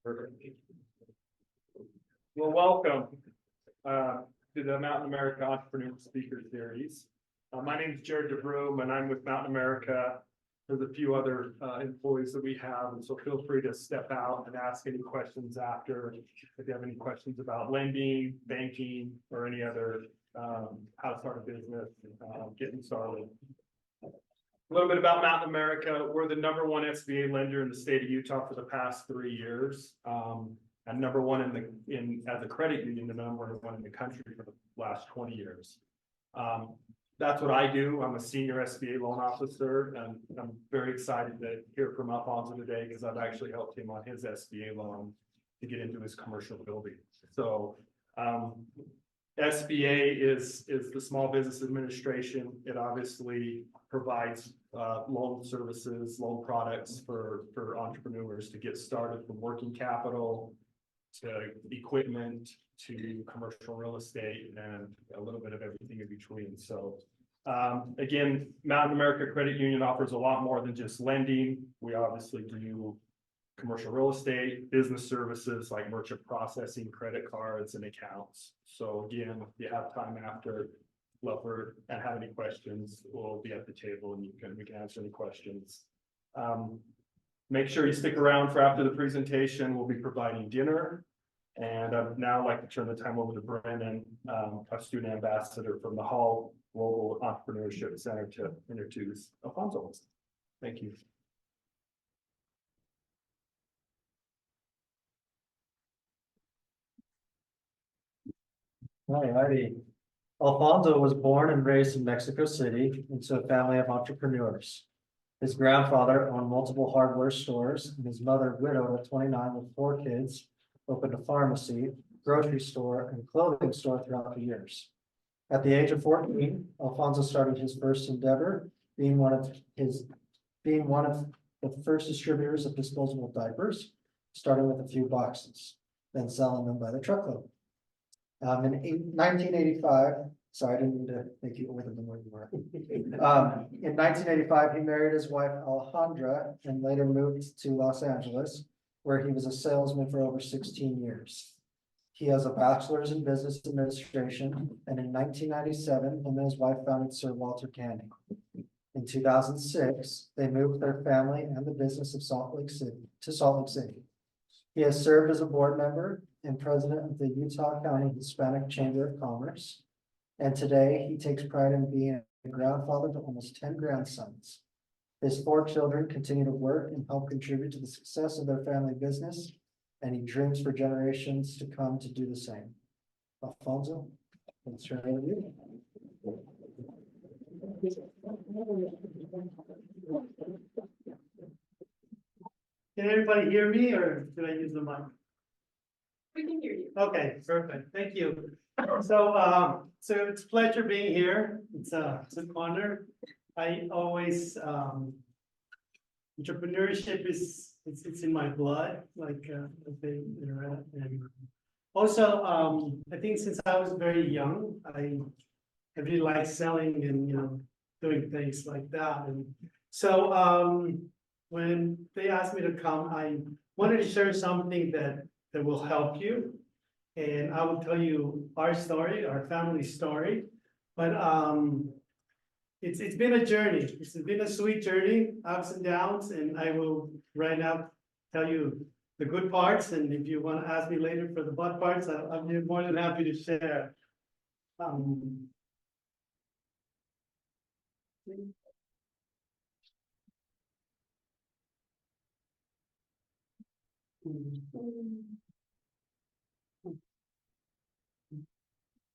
Perfect. Well, welcome to the Mountain America Entrepreneur Speaker Series. My name is Jared DeBroom, and I'm with Mountain America. There's a few other employees that we have, and so feel free to step out and ask any questions after. If you have any questions about lending, banking, or any other how to start a business, getting started. A little bit about Mountain America. We're the #1 SBA lender in the state of Utah for the past 3 years. And #1 as a credit union, the #1 in the country for the last 20 years. That's what I do. I'm a senior SBA loan officer, and I'm very excited to hear from Alfonso today because I've actually helped him on his SBA loan to get into his commercial building. So SBA is the Small Business Administration. It obviously provides loan services, loan products for entrepreneurs to get started, from working capital to equipment to commercial real estate and a little bit of everything in between. So again, Mountain America Credit Union offers a lot more than just lending. We obviously do commercial real estate, business services like merchant processing, credit cards, and accounts. So again, if you have time after, love for and have any questions, we'll be at the table and we can answer any questions. Make sure you stick around for after the presentation. We'll be providing dinner. And I'd now like to turn the time over to Brandon, a student ambassador from the Hall Global Entrepreneurship Center, to introduce Alfonso. Thank you. Alrighty. Alfonso was born and raised in Mexico City into a family of entrepreneurs. His grandfather owned multiple hardware stores, and his mother, widowed at 29 with 4 kids, opened a pharmacy, grocery store, and clothing store throughout the years. At the age of 14, Alfonso started his first endeavor, being one of the first distributors of disposable diapers, starting with a few boxes, then selling them by the truckload. In 1985, sorry, I didn't mean to make you older than what you were. In 1985, he married his wife Alejandra and later moved to Los Angeles, where he was a salesman for over 16 years. He has a bachelor's in business administration, and in 1997, him and his wife founded Sir Walter Canning. In 2006, they moved their family and the business of Salt Lake City. He has served as a board member and president of the Utah County Hispanic Chamber of Commerce. And today he takes pride in being a grandfather to almost 10 grandsons. His 4 children continue to work and help contribute to the success of their family business, and he dreams for generations to come to do the same. Alfonso, let's turn it over to you. Can everybody hear me, or did I use the mic? We can hear you. Okay, perfect. Thank you. So it's a pleasure being here. It's an honor. I always entrepreneurship it's in my blood, like and also I think since I was very young, I really like selling and doing things like that. And so when they asked me to come, I wanted to share something that will help you. And I will tell you our story, our family story. But it's been a journey. It's been a sweet journey, ups and downs. And I will right now tell you the good parts. And if you want to ask me later for the bad parts, I'll be more than happy to share.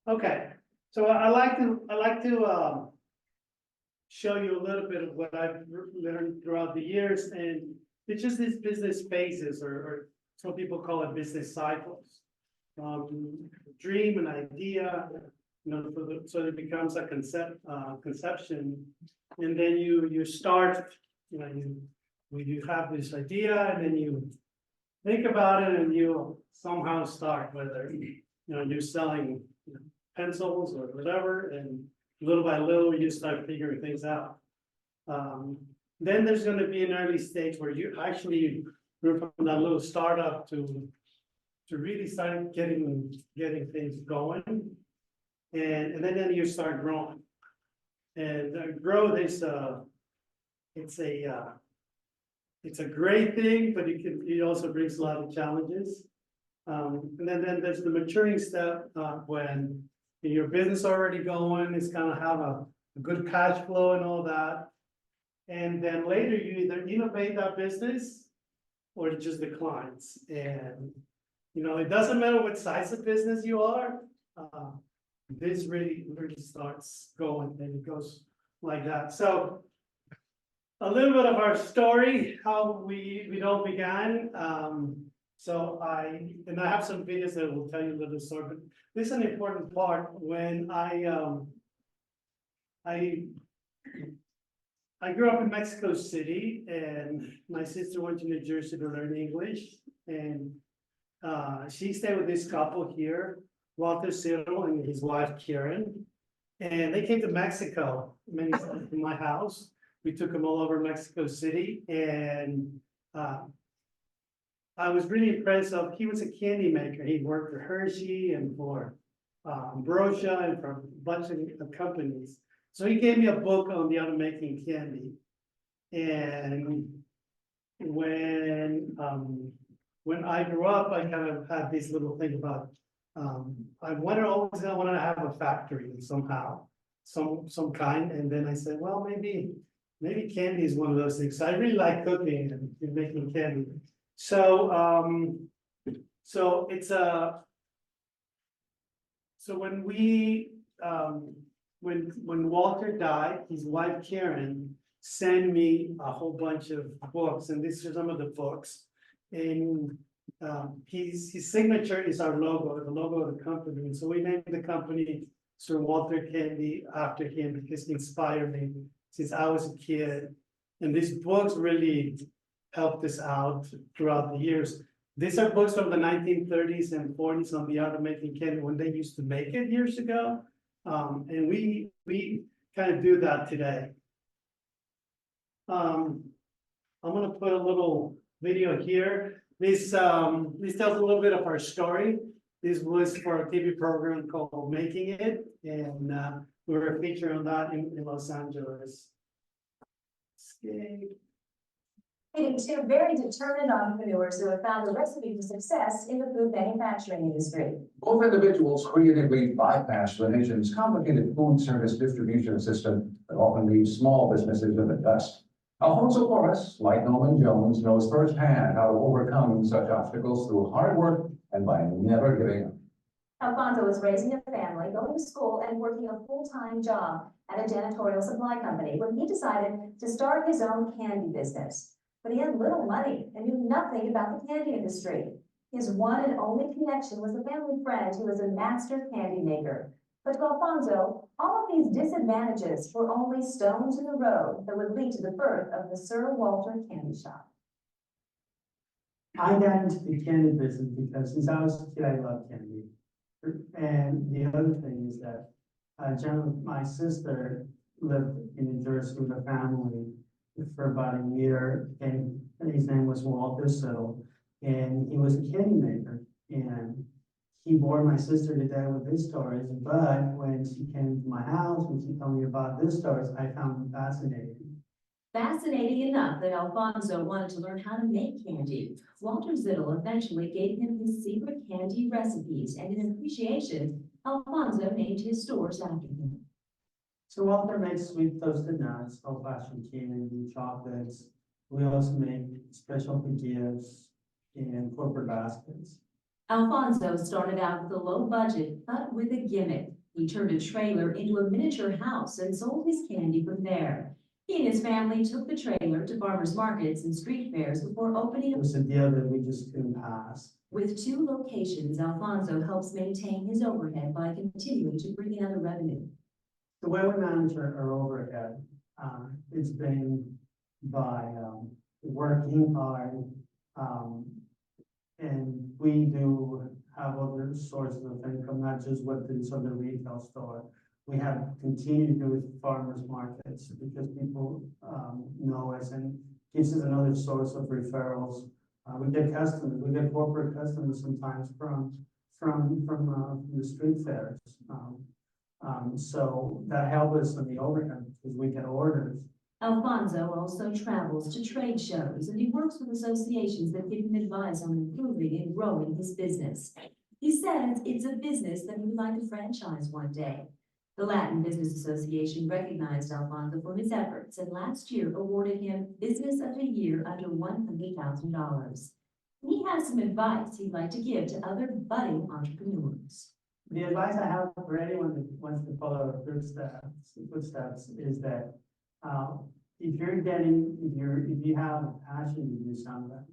Okay, so I like to show you a little bit of what I've learned throughout the years, and it's just these business phases, or some people call it business cycles. Dream, an idea, so it becomes a conception, and then you start, you have this idea, and then you think about it, and you somehow start, whether you're selling pencils or whatever, and little by little you start figuring things out. Then there's going to be an early stage where you actually grew from that little startup to really start getting things going. And then you start growing. And growth is it's a great thing, but it also brings a lot of challenges. And then there's the maturing step, when your business already going, it's gonna have a good cash flow and all that. And then later you either innovate that business or it just declines. And, it doesn't matter what size of business you are, this really starts going and it goes like that. So a little bit of our story, how we all began. So I have some videos that will tell you a little story, but this is an important part. When I grew up in Mexico City, and my sister went to New Jersey to learn English, and she stayed with this couple here, Walter Cyril and his wife Karen, and they came to Mexico many times to my house. We took them all over Mexico City, and I was really impressed of, he was a candy maker. He worked for Hershey and for Ambrosia and for a bunch of companies. So he gave me a book on the art of making candy. And when I grew up, I kind of had this little thing about, I wanted to have a factory somehow, some kind. And then I said, well, maybe candy is one of those things. So I really like cooking and making candy. So it's so when we when Walter died, his wife Karen sent me a whole bunch of books, and these are some of the books. And his signature is our logo, the logo of the company. And so we named the company Sir Walter Candy after him because he inspired me since I was a kid. And these books really helped us out throughout the years. These are books from the 1930s and 40s on the art of making candy when they used to make it years ago. And we kind of do that today. I'm gonna put a little video here. This tells a little bit of our story. This was for a TV program called Making It, and we were featured on that in Los Angeles. Escape. Meeting two very determined entrepreneurs who have found a recipe for success in the food manufacturing industry. Both individuals creatively bypass the nation's complicated food service distribution system that often leaves small businesses in the dust. Alfonso Porras, like Norman Jones, knows firsthand how to overcome such obstacles through hard work and by never giving up. Alfonso was raising a family, going to school, and working a full-time job at a janitorial supply company when he decided to start his own candy business. But he had little money and knew nothing about the candy industry. His one and only connection was a family friend who was a master candy maker. But to Alfonso, all of these disadvantages were only stones in the road that would lead to the birth of the Sir Walter Candy Shop. I got into the candy business because since I was a kid, I loved candy. And the other thing is that my sister lived in New Jersey with a family for about a year, and his name was Walter Cyril, and he was a candy maker, and he bored my sister to death with his stories. But when she came to my house, when she told me about these stories, I found them fascinating. Fascinating enough that Alfonso wanted to learn how to make candy. Walter Zittel eventually gave him his secret candy recipes, and in appreciation, Alfonso named his stores after him. So Walter makes sweet toasted nuts, old-fashioned candy, chocolates. We also make specialty gifts and corporate baskets. Alfonso started out with a low budget, but with a gimmick. He turned a trailer into a miniature house and sold his candy from there. He and his family took the trailer to farmers markets and street fairs before opening. It was a deal that we just couldn't pass. With 2 locations, Alfonso helps maintain his overhead by continuing to bring in other revenue. The way we manage our overhead, it's been by working hard, and we do have other sources of income, not just what's on the retail store. We have continued to do with farmers markets because people know us, and gives us another source of referrals We get customers, we get corporate customers sometimes from the street fairs. So that helps us in the overhead because we get orders. Alfonso also travels to trade shows and he works with associations that give him advice on improving and growing his business. He says it's a business that he would like to franchise one day. The Latin Business Association recognized Alfonso for his efforts and last year awarded him Business of the Year under $100,000. He has some advice he'd like to give to other budding entrepreneurs. The advice I have for anyone that wants to follow our footsteps is that, if you have a passion to do something,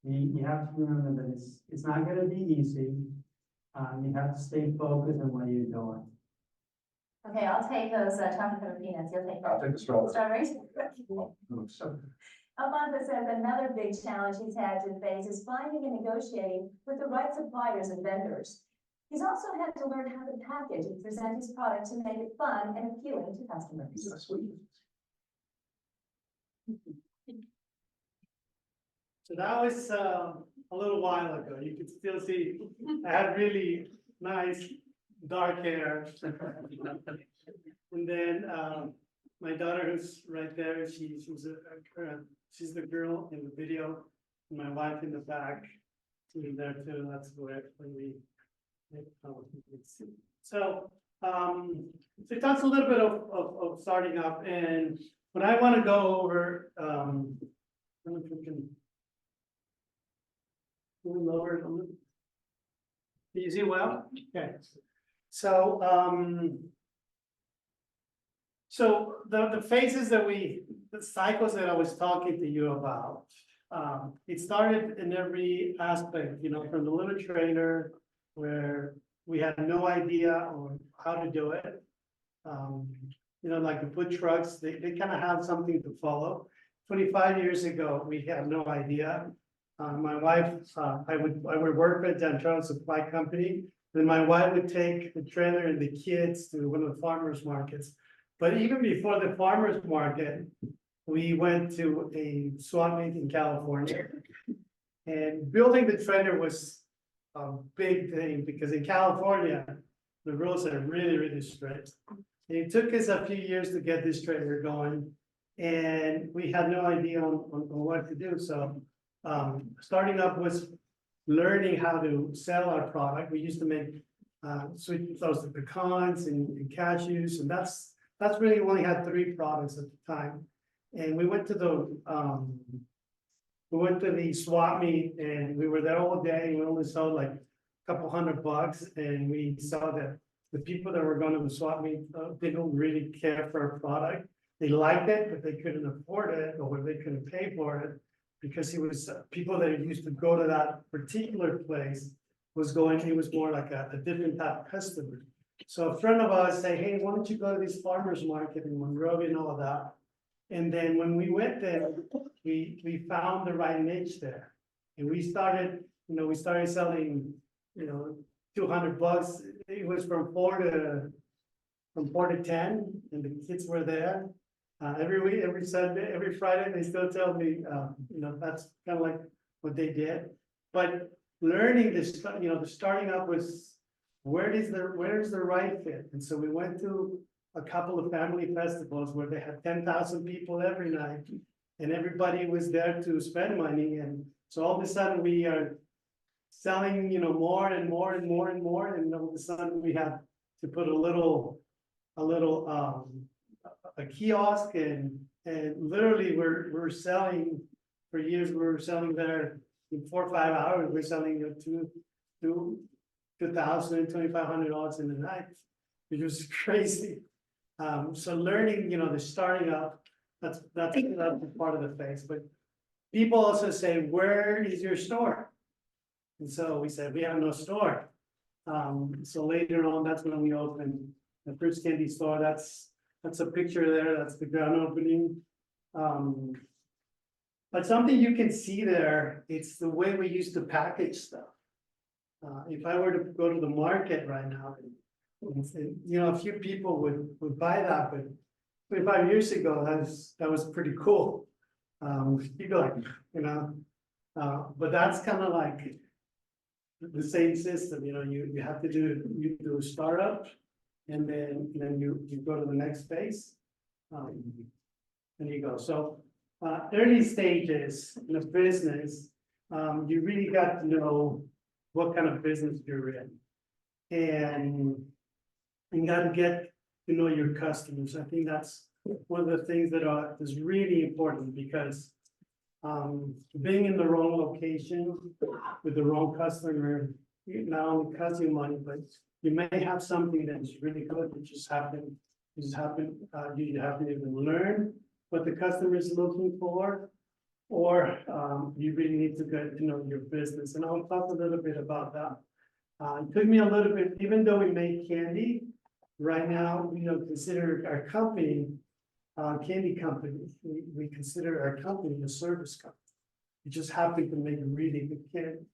you have to remember that it's not gonna be easy. You have to stay focused on what you're doing. Okay, I'll take those chocolate covered peanuts. You'll take I'll take the strawberry. strawberries. So, Alfonso says another big challenge he's had to face is finding and negotiating with the right suppliers and vendors. He's also had to learn how to package and present his product to make it fun and appealing to customers. that's sweet. So that was a little while ago. You could still see I had really nice dark hair. And then my daughter, who's right there, she's the girl in the video. And my wife in the back, she's there too. That's where when we. So it talks a little bit of starting up, and when I want to go over, I don't know if we can lower it a little. Do you see well? Okay. So so the phases that the cycles that I was talking to you about, it started in every aspect, you know, from the little trailer where we had no idea on how to do it. You know, like the food trucks, they kind of have something to follow. 25 years ago, we had no idea. My wife, I would work at a janitorial supply company. Then my wife would take the trailer and the kids to one of the farmers markets. But even before the farmers market, we went to a swap meet in California. And building the trailer was a big thing because in California, the rules are really, really strict. And it took us a few years to get this trailer going. And we had no idea on what to do. So starting up was learning how to sell our product. We used to make sweet toasted pecans and cashews, and that's really only had 3 products at the time. And we went to the swap meet, and we were there all day. We only sold like a couple $100, and we saw that the people that were going to the swap meet didn't really care for our product. They liked it, but they couldn't afford it, or they couldn't pay for it. Because it was people that used to go to that particular place it was more like a different type of customer. So a friend of ours say, hey, why don't you go to this farmer's market in Monrovia and all of that? And then when we went there, we found the right niche there. And we started selling, $200. It was from 4 to 10, and the kids were there. Every week, every Sunday, every Friday, they still tell me, that's kind of like what they did. But learning this, the starting up was where's the right fit? And so we went to a couple of family festivals where they had 10,000 people every night, and everybody was there to spend money. And so all of a sudden we are selling, more and more and more and more. And all of a sudden we had to put a kiosk and literally we're selling for years. We were selling there in 4 or 5 hours. We're selling $2,000, $2,500 in the night, which was crazy. So learning, the starting up, that's part of the phase. But people also say, where is your store? And so we said, we have no store. So later on, that's when we opened the first candy store. That's a picture there. That's the grand opening. But something you can see there, it's the way we used to package stuff. If I were to go to the market right now, a few people would buy that, but 25 years ago, that was pretty cool. People like, But that's kind of like the same system, you know, you have to you do a startup. And then you go to the next phase. And you go, so, early stages in a business, you really got to know what kind of business you're in. And you gotta get to know your customers. I think that's one of the things that is really important because being in the wrong location with the wrong customer, it not only costs you money, but you may have something that is really good, you haven't even learned what the customer is looking for. Or you really need to get to know your business, and I'll talk a little bit about that. It took me a little bit, even though we make candy, right now, we don't consider our company, candy company, we consider our company a service company. We just happen to make really good candy.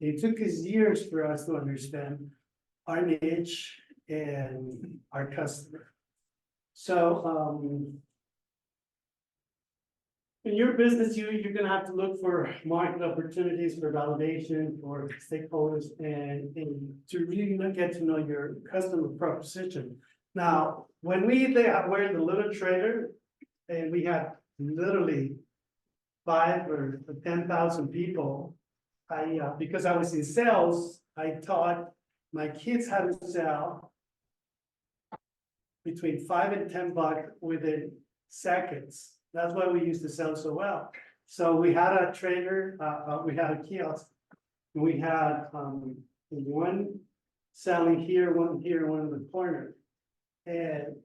It took us years for us to understand our niche and our customer. So, in your business, you're gonna have to look for market opportunities, for validation, for stakeholders, and to really get to know your customer proposition. Now, when we're the little trader, and we had literally 5 or 10,000 people, because I was in sales, I taught my kids how to sell between $5 and $10 within seconds. That's why we used to sell so well. So we had a trader, we had a kiosk, and we had one selling here, one here, one in the corner. And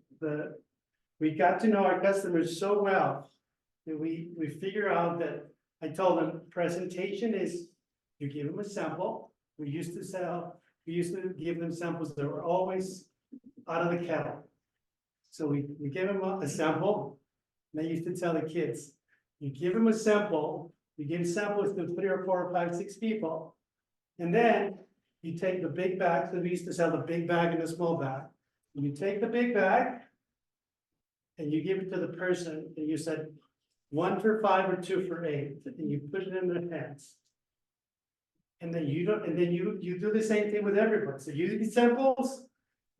we got to know our customers so well that we figure out that I told them presentation is you give them a sample. We used to give them samples that were always out of the kettle. So we gave them a sample. And I used to tell the kids, you give them a sample, you give samples to 3 or 4 or 5, 6 people. And then you take the big bag, so we used to sell the big bag and the small bag. You take the big bag and you give it to the person and you said 1 for 5 or 2 for 8, and you put it in their hands. And then you do the same thing with everybody. So you get samples,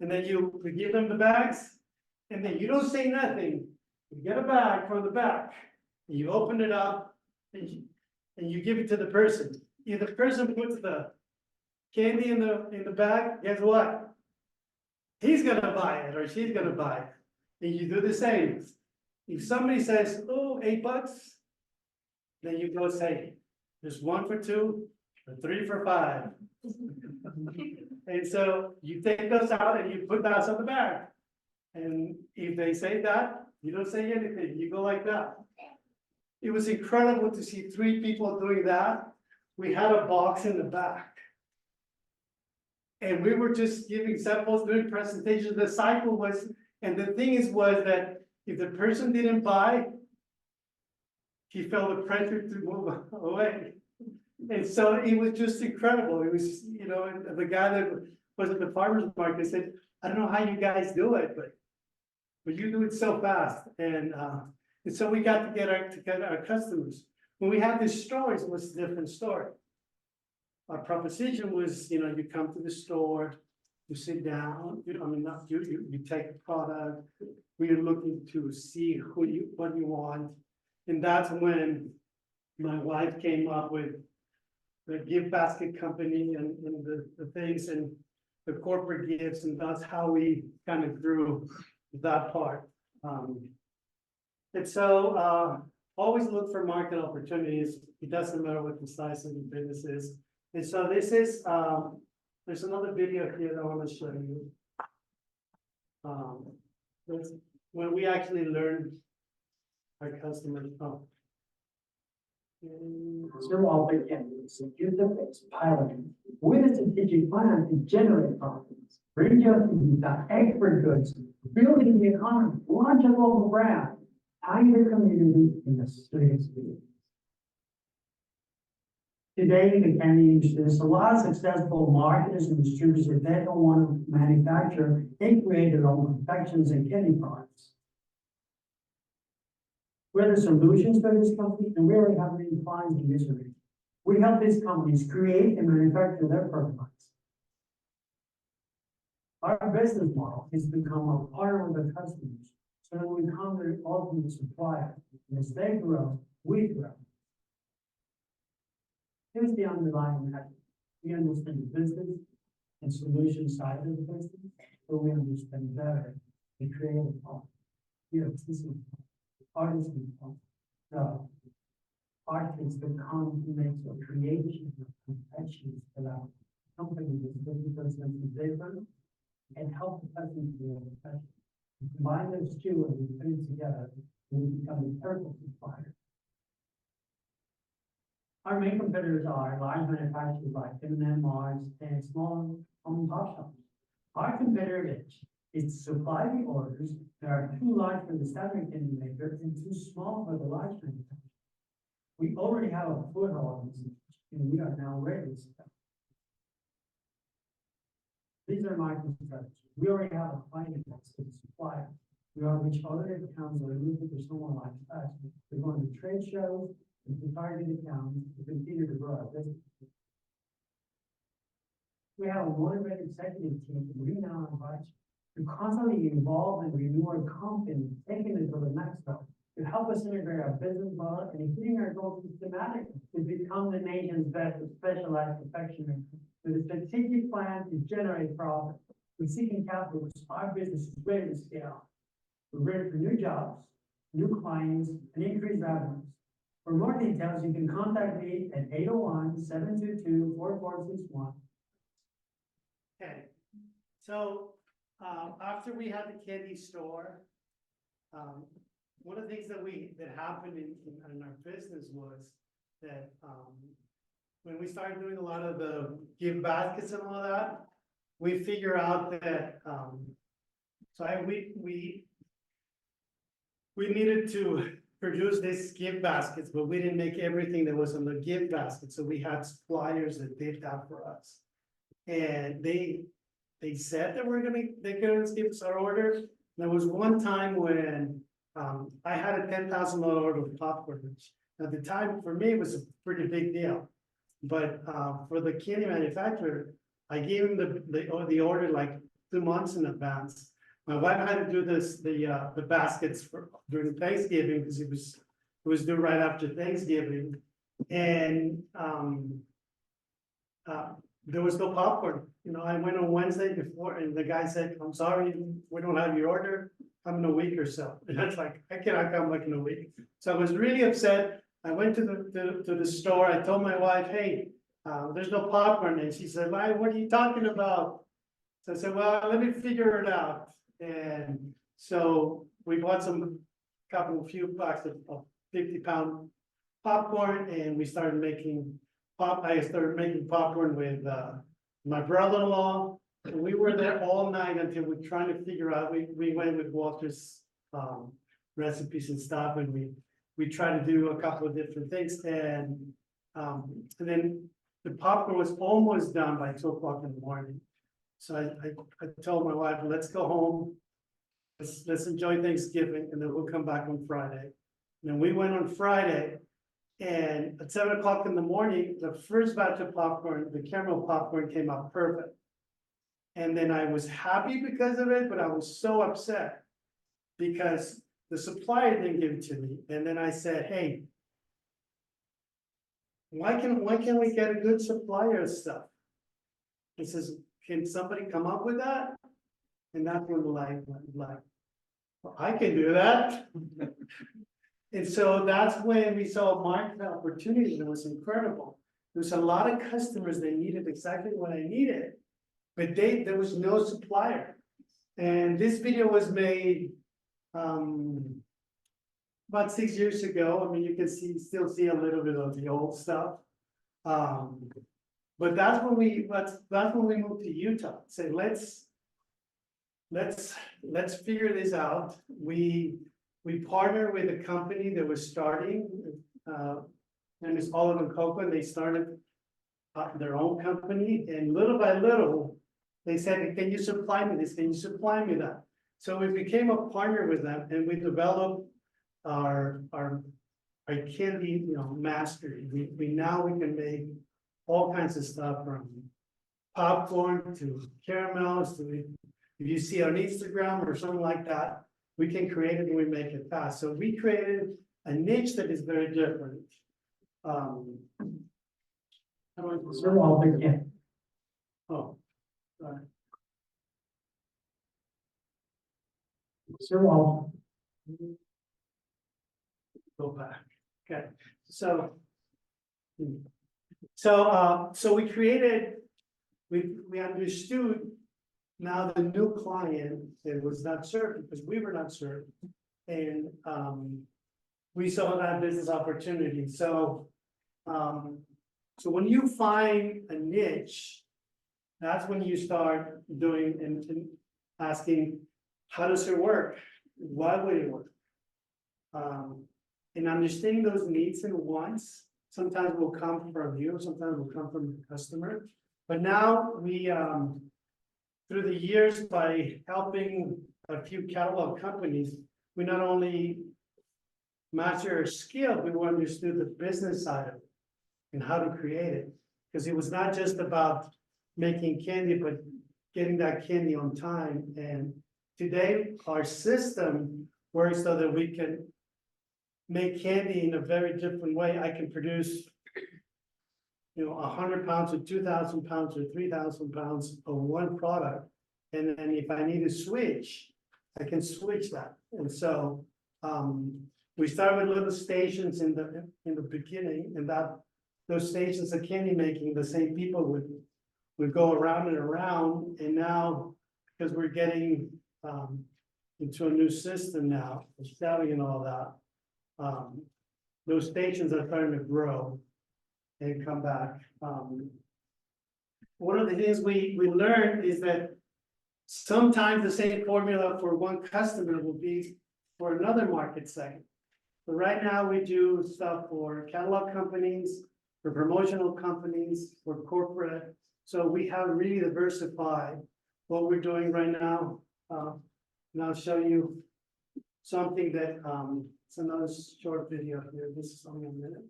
and then you give them the bags, and then you don't say nothing. You get a bag from the back, and you open it up, and you give it to the person. If the person puts the candy in the bag, guess what? He's gonna buy it, or she's gonna buy it. And you do the same. If somebody says, oh, $8, then you go say, there's 1 for 2, or 3 for 5. And so you take those out and you put those on the bag. And if they say that, you don't say anything, you go like that. It was incredible to see 3 people doing that. We had a box in the back. And we were just giving samples, doing presentations. The cycle was, and the thing was that if the person didn't buy, he felt the pressure to move away. And so it was just incredible. It was, you know, the guy that was at the farmer's market said, I don't know how you guys do it, but you do it so fast. And so we got to get our customers. When we had these stores, it was a different story. Our proposition was, you know, you come to the store, you sit down, you take the product, we're looking to see what you want. And that's when my wife came up with the gift basket company and the things and the corporate gifts, and that's how we kind of grew that part. And so always look for market opportunities. It doesn't matter what the size of the business is. And so this is, there's another video here that I want to show you. That's when we actually learned our customers from. Several alternatives and use them as piloting with a strategic plan to generate profits, bring just the expert goods, building the economy, launch a local brand, tie the community in the streets. Today, in the candy industry, there's a lot of successful marketers and distributors that they don't want to manufacture, they create their own confections and candy products. We're the solutions for this company, and we already have many clients in this region. We help these companies create and manufacture their products. Our business model is to become a partner with the customers, so that we become their ultimate supplier. And as they grow, we grow. Here's the underlying method. We understand the business and solution side of the business, but we understand better the creative part. The artistic part, artisan part, the artists that come to make the creation of confections that our company is 50% different and help the person to be able to combine those two and we put it together and we become a perfect supplier. Our main competitors are large manufacturers like M&M, Mars, and small home and pop shops. Our competitor edge is to supply the orders that are too large for the standard candy maker and too small for the large manufacturer. We already have a foothold in this niche, and we are now ready to sell. These are my competitors. We already have a client base with suppliers. We are reach other accounts that are looking for someone like us. We're going to trade shows and to target accounts to continue to grow our business. We have a motivated executive team that we now invite to constantly evolve and renew our company, taking it to the next level, to help us integrate our business model and hitting our goals systematically to become the nation's best specialized confectioner with a strategic plan to generate profit. We're seeking capital, our business is ready to scale. We're ready for new jobs, new clients, and increased revenues. For more details, you can contact me at 801-722-4461. Okay, so, after we had the candy store, one of the things that happened in our business was that, when we started doing a lot of the gift baskets and all that, we figure out that, we needed to produce these gift baskets, but we didn't make everything that was on the gift basket, so we had suppliers that did that for us. And they said that they're gonna give us our order. There was one time when, I had a $10,000 order of popcorn. At the time, for me, it was a pretty big deal. But, for the candy manufacturer, I gave him the order like 2 months in advance. My wife had to do the baskets during Thanksgiving because it was due right after Thanksgiving. And, there was no popcorn. You know, I went on Wednesday before and the guy said, "I'm sorry, we don't have your order. Come in a week or so." And I was like, I cannot come like in a week. So I was really upset. I went to the store. I told my wife, "Hey, there's no popcorn." And she said, "Why, what are you talking about?" So I said, "Well, let me figure it out." And so we bought a few boxes of 50-pound popcorn and we started making I started making popcorn with my brother-in-law. And we were there all night until we were trying to figure out, we went with Walter's recipes and stuff, and we tried to do a couple of different things. And then the popcorn was almost done by 2 o'clock in the morning. So I told my wife, "Let's go home. Let's enjoy Thanksgiving, and then we'll come back on Friday." And then we went on Friday, and at 7 o'clock in the morning, the first batch of popcorn, the caramel popcorn, came out perfect. And then I was happy because of it, but I was so upset because the supplier didn't give it to me. And then I said, "Hey, why can't we get a good supplier of stuff?" He says, "Can somebody come up with that?" And that's when the light went black. "Well, I can do that." And so that's when we saw a market opportunity, and it was incredible. There's a lot of customers that needed exactly what I needed, but there was no supplier. And this video was made about 6 years ago. I mean, you can still see a little bit of the old stuff. But that's when we moved to Utah. Say, let's figure this out. We partnered with a company that was starting, and it's Olive & Cocoa, and they started their own company, and little by little, they said, "Can you supply me this? Can you supply me that?" So we became a partner with them, and we developed our our candy, mastery. We now we can make all kinds of stuff from popcorn to caramels to, if you see on Instagram or something like that, we can create it and we make it fast. So we created a niche that is very different. How do I- Sir, I'll begin. Oh, sorry. Sir, I'll Go back, okay, so. So we created, we understood now the new client that was not served because we were not served. And we saw that business opportunity, so. So when you find a niche, that's when you start doing and asking, how does it work? Why would it work? And understanding those needs and wants, sometimes will come from you, sometimes will come from the customer. But now we, through the years, by helping a few catalog companies, we not only master our skill, we understood the business side of it and how to create it. Because it was not just about making candy, but getting that candy on time. And today, our system works so that we can make candy in a very different way. I can produce, 100 pounds or 2,000 pounds or 3,000 pounds of one product. And then if I need to switch, I can switch that. And so, we start with little stations in the beginning, and those stations of candy making, the same people would go around and around. And now, because we're getting, into a new system now, selling and all that. Those stations are starting to grow and come back. One of the things we learned is that sometimes the same formula for one customer will be for another market segment. But right now we do stuff for catalog companies, for promotional companies, for corporate. So we have really diversified what we're doing right now. And I'll show you something that, it's another short video here. This is only a minute.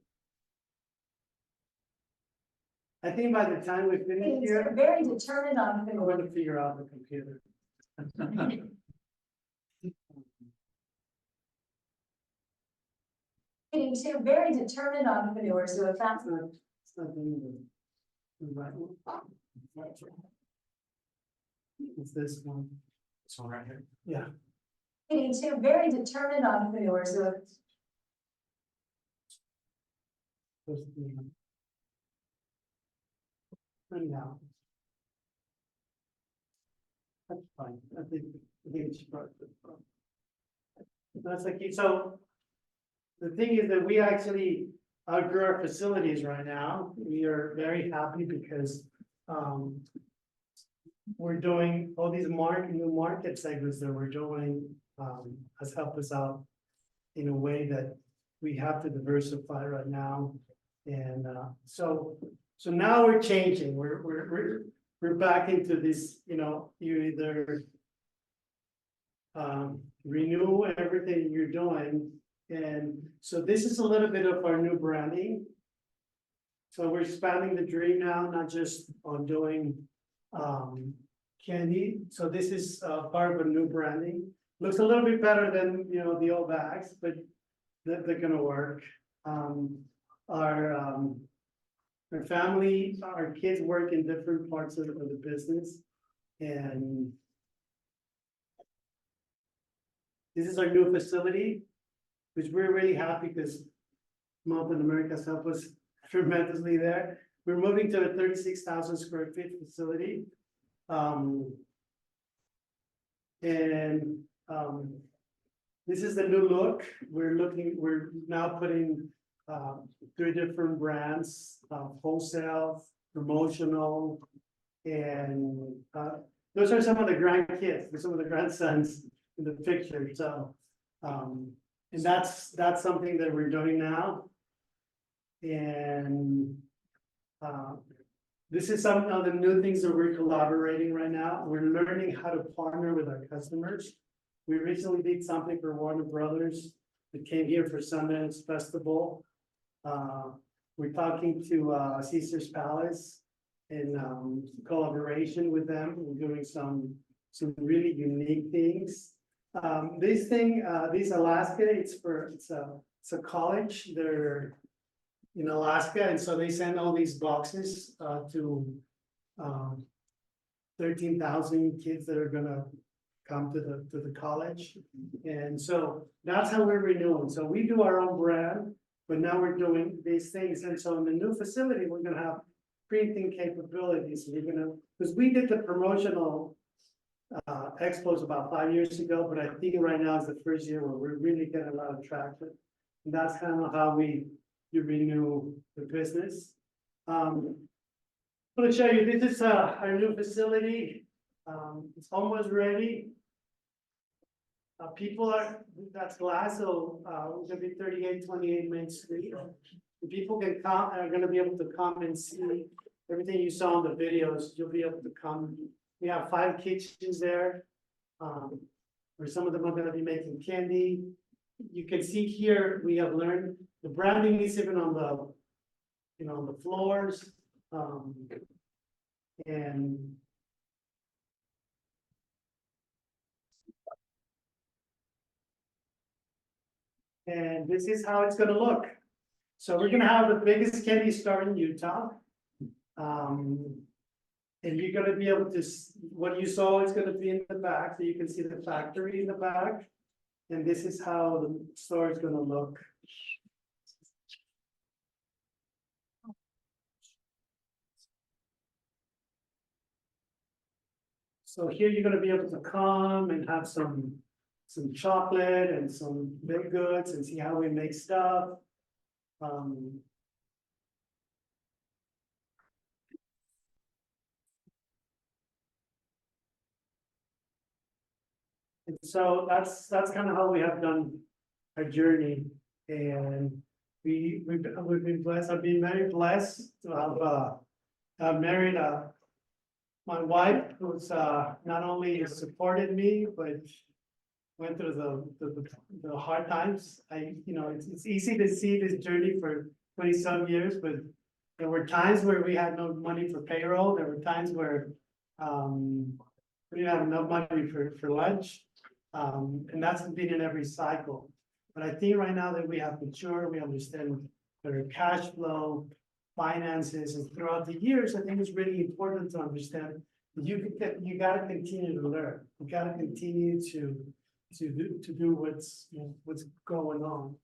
I think by the time we finish He's here, very determined I'm entrepreneur. going to figure out the computer. Meeting two very determined entrepreneurs who have found. It's not the right one. It's this one. This one right here. Yeah. Meeting two very determined entrepreneurs who have. Supposed to be- And now. That's fine. I think it's part of it. That's like, so. The thing is that we actually outgrew our facilities right now. We are very happy because, we're doing all these new market segments that we're doing, has helped us out in a way that we have to diversify right now. And, so now we're changing. We're back into this, you either renew everything you're doing. And so this is a little bit of our new branding. So we're expanding the dream now, not just on doing candy. So this is part of a new branding. Looks a little bit better than, the old bags, but they're gonna work. Our family, our kids work in different parts of the business. And this is our new facility, which we're really happy because Mountain America's helped us tremendously there. We're moving to a 36,000 square feet facility. This is the new look. We're now putting 3 different brands, wholesale, promotional, and those are some of the grandkids, some of the grandsons in the picture. So, and that's something that we're doing now. And this is some of the new things that we're collaborating right now. We're learning how to partner with our customers. We recently did something for Warner Brothers that came here for Sundance Festival. We're talking to Caesar's Palace in collaboration with them. We're doing some really unique things. This Alaska, it's a college. They're in Alaska, and so they send all these boxes to 13,000 kids that are gonna come to the college. And so that's how we're renewing. So we do our own brand, but now we're doing these things. And so in the new facility, we're gonna have printing capabilities. We're gonna, because we did the promotional expos about 5 years ago, but I think right now is the first year where we're really getting a lot of traction. And that's kind of how you renew the business. I'm gonna show you, this is our new facility. It's almost ready. That's glass, so it's gonna be 3828 Main Street. The people are gonna be able to come and see everything you saw in the videos. You'll be able to come. We have 5 kitchens there, where some of them are gonna be making candy. You can see here, we have learned the branding is even on the, on the floors, and this is how it's gonna look. So we're gonna have the biggest candy store in Utah. And you're gonna be able to, what you saw is gonna be in the back, so you can see the factory in the back. And this is how the store is gonna look. So here you're gonna be able to come and have some chocolate and some baked goods and see how we make stuff. And so that's kind of how we have done our journey, and we've been blessed. I've been very blessed to have married my wife, who's not only has supported me, but went through the hard times. It's easy to see this journey for 20-some years, but there were times where we had no money for payroll. There were times where we didn't have enough money for lunch. And that's been in every cycle. But I think right now that we have matured, we understand better cash flow, finances, and throughout the years, I think it's really important to understand that you gotta continue to learn. You gotta continue to do what's going on,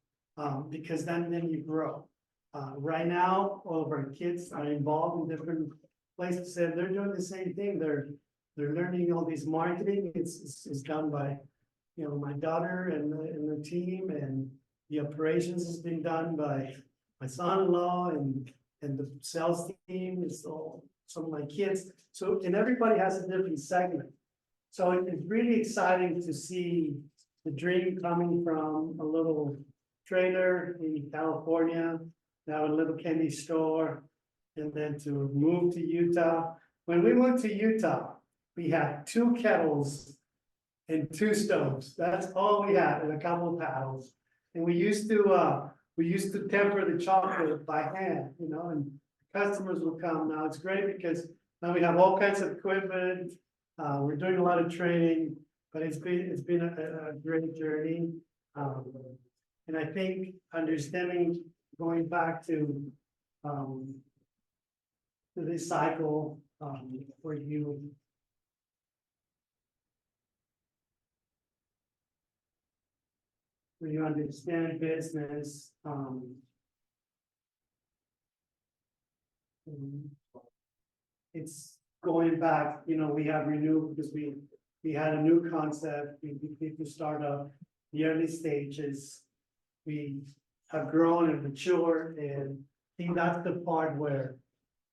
because then you grow. Right now, all of our kids are involved in different places, and they're doing the same thing. They're learning all these marketing. It's done by my daughter and the team, and the operations has been done by my son-in-law and the sales team. It's all some of my kids. So, and everybody has a different segment. So it's really exciting to see the dream coming from a little trailer in California, now a little candy store, and then to move to Utah. When we went to Utah, we had 2 kettles and 2 stoves. That's all we had, and a couple of paddles. And we used to temper the chocolate by hand, and customers would come. Now it's great because now we have all kinds of equipment. We're doing a lot of training, but it's been a great journey. And I think understanding, going back to this cycle, where you understand business, it's going back, we have renewed because we had a new concept. We need to start up the early stages. We have grown and matured, and I think that's the part where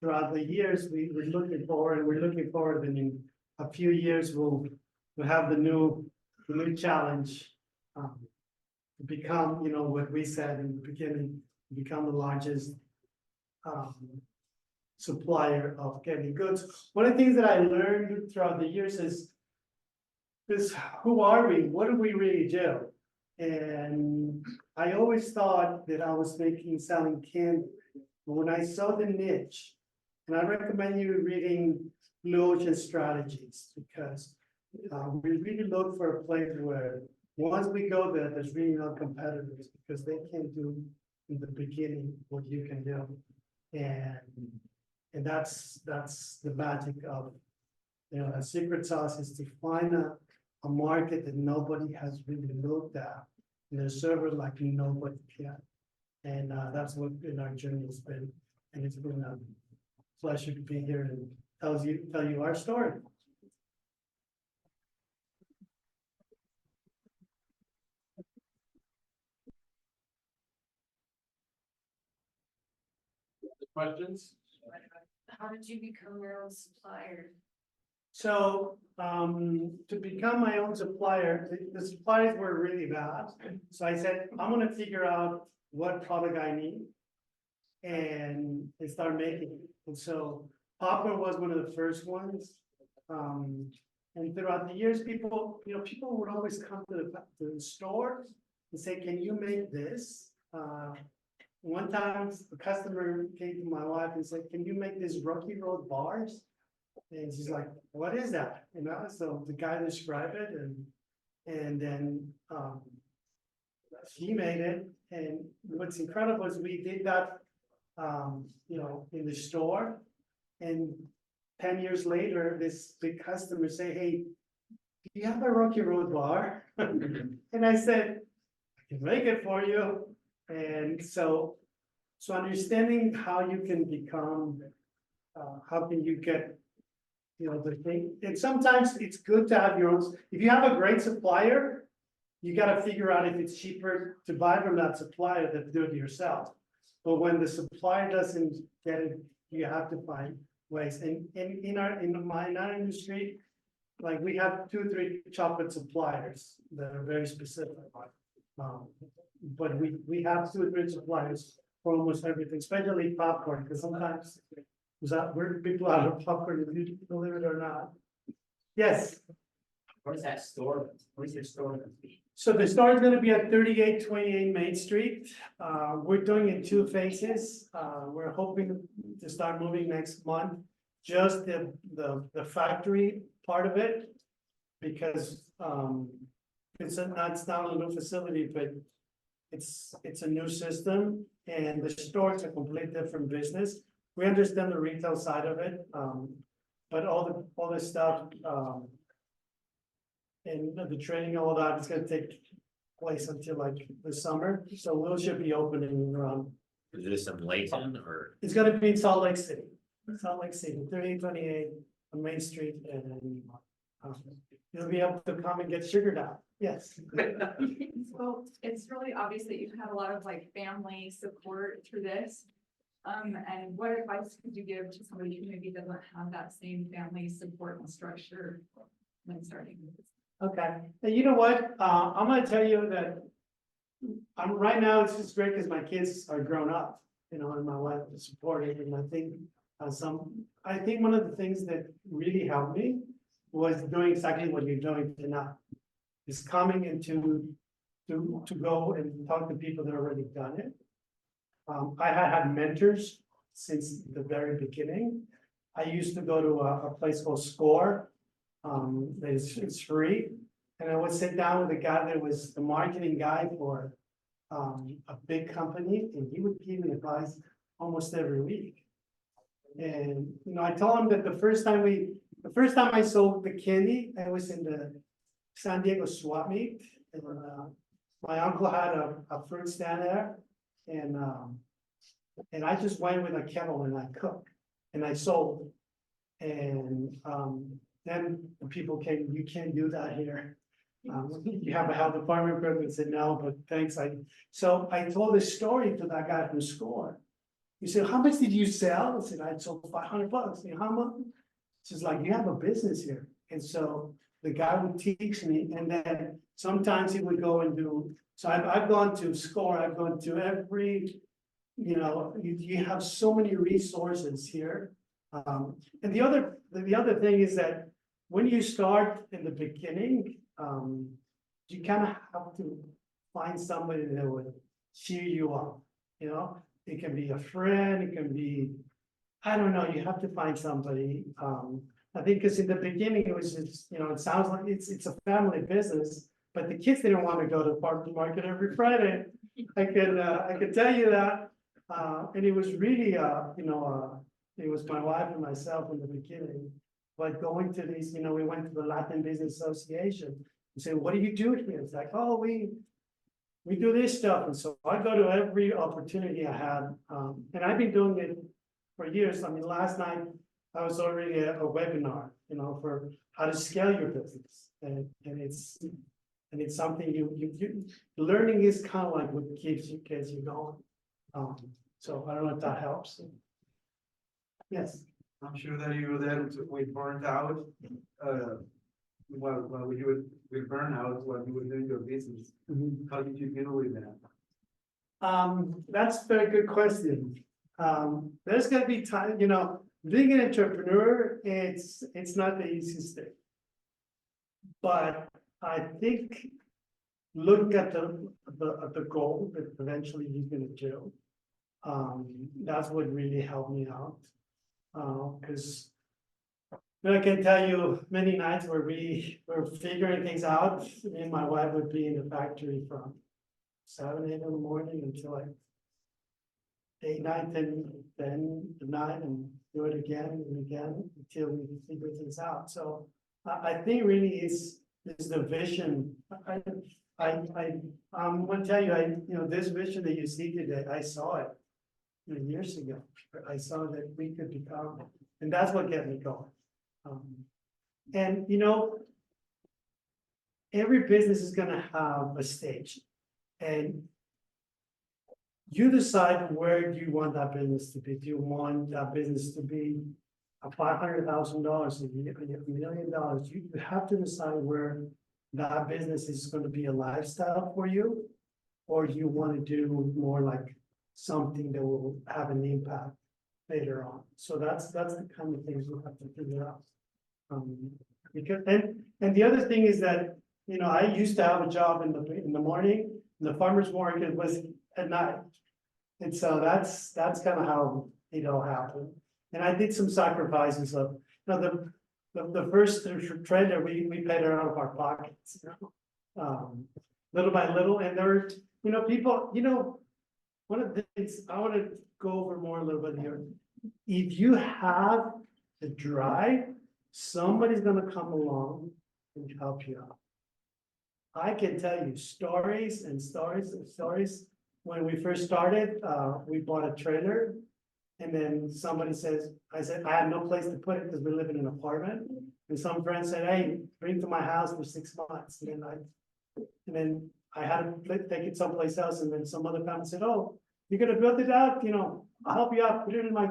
throughout the years we're looking forward, and in a few years we'll have the new challenge, to become, what we said in the beginning, become the largest supplier of candy goods. One of the things that I learned throughout the years is who are we? What do we really do? And I always thought that I was selling candy. But when I saw the niche, and I recommend you reading Blue Ocean Strategies, because we really look for a place where, once we go there, there's really no competitors, because they can't do in the beginning what you can do. And that's the magic of, a secret sauce is to find a market that nobody has really looked at, and a server like nobody can. And that's what in our journey has been, and it's been a pleasure to be here and tell you our story. Questions? How did you become your own supplier? So, to become my own supplier, the suppliers were really bad. So I said, I'm gonna figure out what product I need and start making it. And so popcorn was one of the first ones. And throughout the years, people would always come to the store and say, can you make this? One time, a customer came to my wife and said, can you make this Rocky Road bars? And she's like, what is that? So the guy described it, and then he made it. And what's incredible is we did that, in the store. And 10 years later, this big customer say, hey, do you have a Rocky Road bar? And I said, I can make it for you. And so understanding how you can become, how can you get, the thing, and sometimes it's good to have your own, if you have a great supplier, you gotta figure out if it's cheaper to buy from that supplier than to do it yourself. But when the supplier doesn't get it, you have to find ways. And in our industry, like we have 2-3 chocolate suppliers that are very specific. But we have 2-3 suppliers for almost everything, especially popcorn, because sometimes we're people out of popcorn, if you believe it or not. Yes. Where's that store? Where's your store gonna be? So the store is gonna be at 3828 Main Street. We're doing it in 2 phases. We're hoping to start moving next month. Just the factory part of it, because it's not a new facility, but it's a new system, and the store is a complete different business. We understand the retail side of it, but all the stuff, and the training, all that, it's gonna take place until like the summer. So we should be opening around. Is this in Layton or? It's gonna be in Salt Lake City, 3828 on Main Street, and then you'll be able to come and get sugared out. Yes. So it's really obvious that you've had a lot of like family support through this. And what advice could you give to somebody who maybe doesn't have that same family support and structure when starting this? Okay, and you know what, I'm gonna tell you that right now, it's just great because my kids are grown up, and my wife is supportive, and I think one of the things that really helped me was doing exactly what you're doing tonight. Is coming into to go and talk to people that already done it. I had mentors since the very beginning. I used to go to a place called Score. It's free, and I would sit down with a guy that was the marketing guy for a big company, and he would give me advice almost every week. And I told him that the first time I sold the candy, I was in the San Diego swap meet, and my uncle had a fruit stand there, and I just went with a kettle and I cooked and I sold. And then the people came, you can't do that here. You have a health department permit. I said, no, but thanks. So I told this story to that guy from Score. He said, how much did you sell? I said, I sold $500. Said, how much? She's like, you have a business here. And so the guy would teach me, and then sometimes he would go and do, so I've gone to Score, I've gone to every, you have so many resources here. And the other thing is that when you start in the beginning, you kind of have to find somebody that would cheer you up, you know? It can be a friend, it can be, I don't know, you have to find somebody. I think because in the beginning, it was just, you know, it sounds like it's a family business, but the kids didn't want to go to the farmer's market every Friday. I could tell you that. And it was really, it was my wife and myself in the beginning. But going to these, you know, we went to the Latin Business Association and say, what do you do here? It's like, oh, we do this stuff. And so I go to every opportunity I had. And I've been doing it for years. I mean, last night I was already at a webinar, you know, for how to scale your business. And it's something you learning is kind of like what gets you going. So I don't know if that helps. Yes. I'm sure that you were there with burnt out, while you were with burnout, while you were doing your business. How did you deal with that? That's a very good question. There's gonna be time, you know, being an entrepreneur, it's not the easiest thing. But I think look at the goal that eventually you're gonna do. That's what really helped me out. Because I can tell you many nights where we were figuring things out, me and my wife would be in the factory from 7, 8 in the morning until like 8, 9, 10 at night, and do it again and again until we figure things out. So I think really is the vision. I'm gonna tell you, this vision that you see today, I saw it years ago. I saw that we could become, and that's what kept me going. And every business is gonna have a stage, and you decide where do you want that business to be. Do you want that business to be a $500,000, $1 million? You have to decide where that business is going to be a lifestyle for you, or you want to do more like something that will have an impact later on. So that's the kind of things we have to figure out. Because and the other thing is that I used to have a job in the morning, and the farmer's market was at night, and so that's kind of how it all happened. And I did some sacrifices of the first trailer we paid it out of our pockets, little by little, and there were people, one of the things I want to go over more a little bit here. If you have the drive, somebody's gonna come along and help you out. I can tell you stories and stories and stories. When we first started, we bought a trailer, and then somebody I said, I had no place to put it because we live in an apartment. And some friend said, hey, bring it to my house for 6 months. And then I had to take it someplace else. And then some other family said, oh, you're gonna build it out, I'll help you out, put it in my,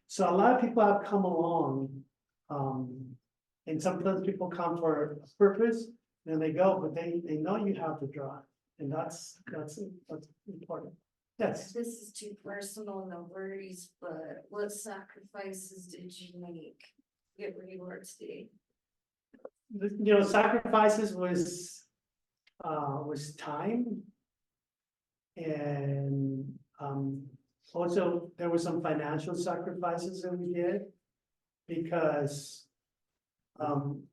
So a lot of people have come along. And sometimes people come for a purpose, and they go, but they know you have to drive. And that's important. Yes. This is too personal, no worries, but what sacrifices did you make to get where you are today? Sacrifices was time. And also there were some financial sacrifices that we did, because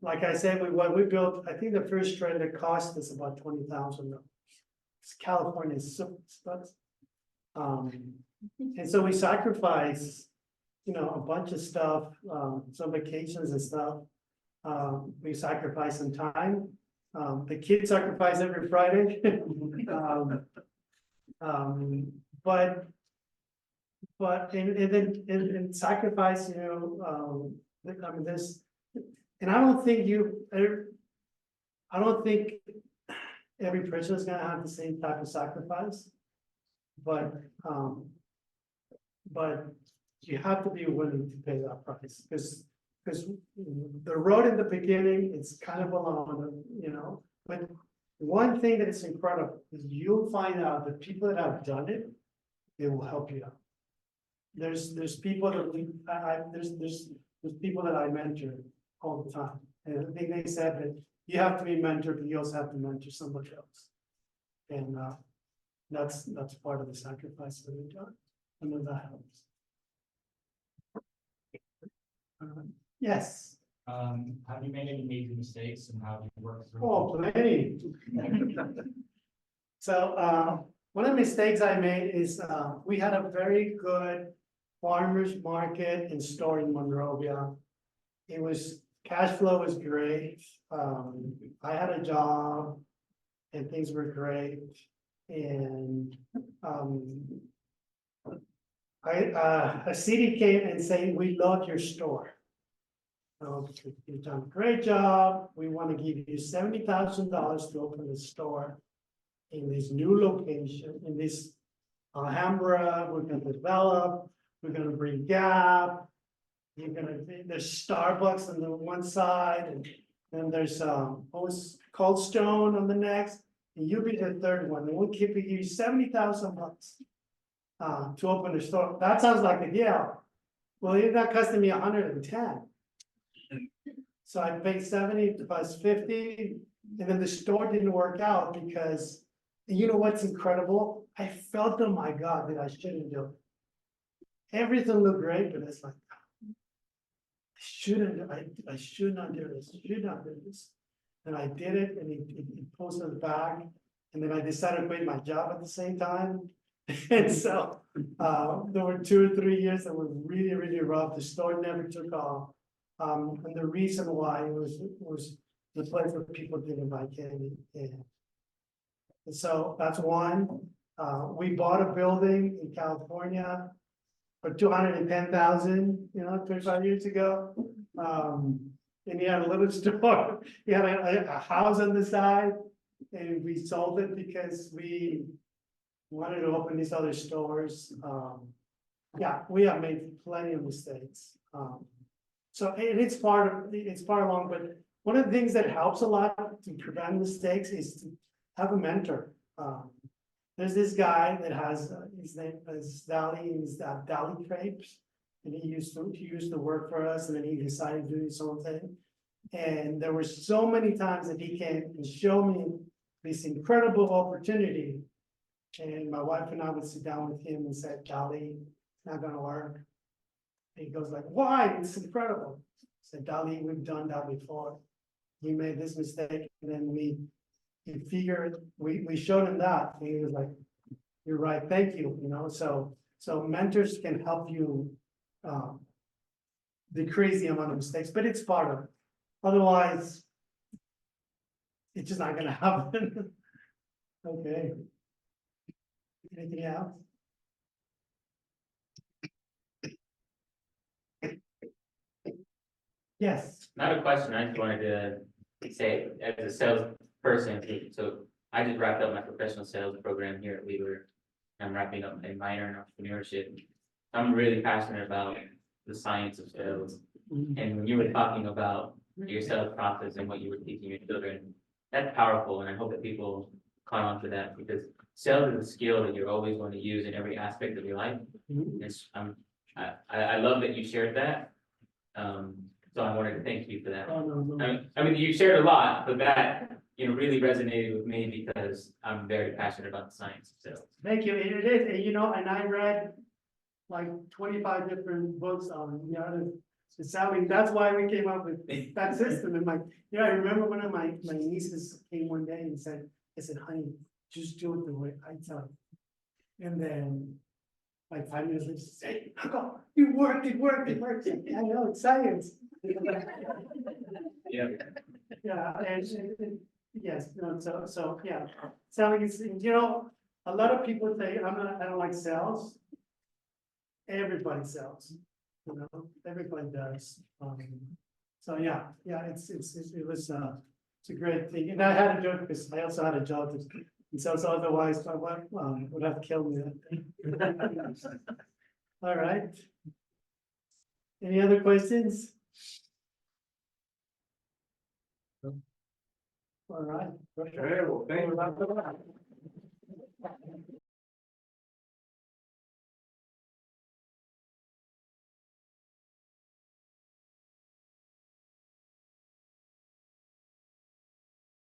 like I said, when we built, I think the first trailer cost us about $20,000. California is so expensive. And so we sacrificed, a bunch of stuff, some vacations and stuff. We sacrificed some time. The kids sacrifice every Friday. But then sacrifice, this, and I don't think every person is gonna have the same type of sacrifice, but you have to be willing to pay that price, because the road in the beginning, it's kind of alone, but one thing that is incredible is you'll find out that people that have done it, they will help you out. There's people that there's people that I mentor all the time, and I think they said that you have to be mentored, but you also have to mentor somebody else. And, that's part of the sacrifice that we've done. I know that helps. Yes, Have you made any major mistakes and how do you work through? oh, plenty. So, one of the mistakes I made is, we had a very good farmer's market and store in Monrovia. It was, cash flow was great, I had a job and things were great. And, a city came and said, we love your store. You've done a great job, we want to give you $70,000 to open the store in this new location, in this Alhambra, we're gonna develop, we're gonna bring Gap. You're gonna, there's Starbucks on the one side, and then there's, Cold Stone on the next, and you'll be the third one, and we'll keep you $70,000. To open a store, that sounds like a deal. Well, it got costing me 110. So I paid 70 plus 50, and then the store didn't work out because, and you know what's incredible? I felt, oh my God, that I shouldn't do it. Everything looked great, but it's like, I should not do this, should not do this. And I did it, and it posted back, and then I decided to quit my job at the same time. And so, there were 2 or 3 years that were really, really rough. The store never took off. And the reason why was the place where people didn't buy candy. And so that's one. We bought a building in California for $210,000, 35 years ago. And he had a little store. He had a house on the side, and we sold it because we wanted to open these other stores. Yeah, we have made plenty of mistakes. So it's part along, but one of the things that helps a lot to prevent mistakes is to have a mentor. There's this guy that has, his name is Dali, he's Dali Crepes. And he used to work for us, and then he decided to do his own thing. And there were so many times that he came and showed me this incredible opportunity. And my wife and I would sit down with him and said, Dali, it's not gonna work. And he goes like, why? It's incredible. I said, Dali, we've done that before. We made this mistake, and then we showed him that, and he was like, you're right, thank you, so mentors can help you decrease the amount of mistakes, but it's part of it. Otherwise, it's just not gonna happen. Okay. Anything else? Yes. Not a question, I just wanted to say, as a salesperson, so I just wrapped up my professional sales program here at Weaver. I'm wrapping up a minor in entrepreneurship. I'm really passionate about the science of sales. And when you were talking about your sales process and what you were teaching your children, that's powerful, and I hope that people caught on to that, because sales is a skill that you're always going to use in every aspect of your life. I love that you shared that. So I wanted to thank you for that. Oh, no. I mean, you shared a lot, but that, really resonated with me because I'm very passionate about the science of sales. Thank you. It is, and I read like 25 different books on, the selling. That's why we came up with that system. And I remember one of my nieces came one day and said, honey, just do it the way I tell you. And then like 5 minutes later, she said, hey, Uncle, it worked. I know, it's science. Yeah. Yeah, and yes, so yeah, selling is, a lot of people say, I don't like sales. Everybody sells, everybody does. So yeah, it was it's a great thing, and I had a joke because I also had a job in sales. Otherwise, my wife would have killed me. All right. Any other questions? All right. Okay, well, thank you.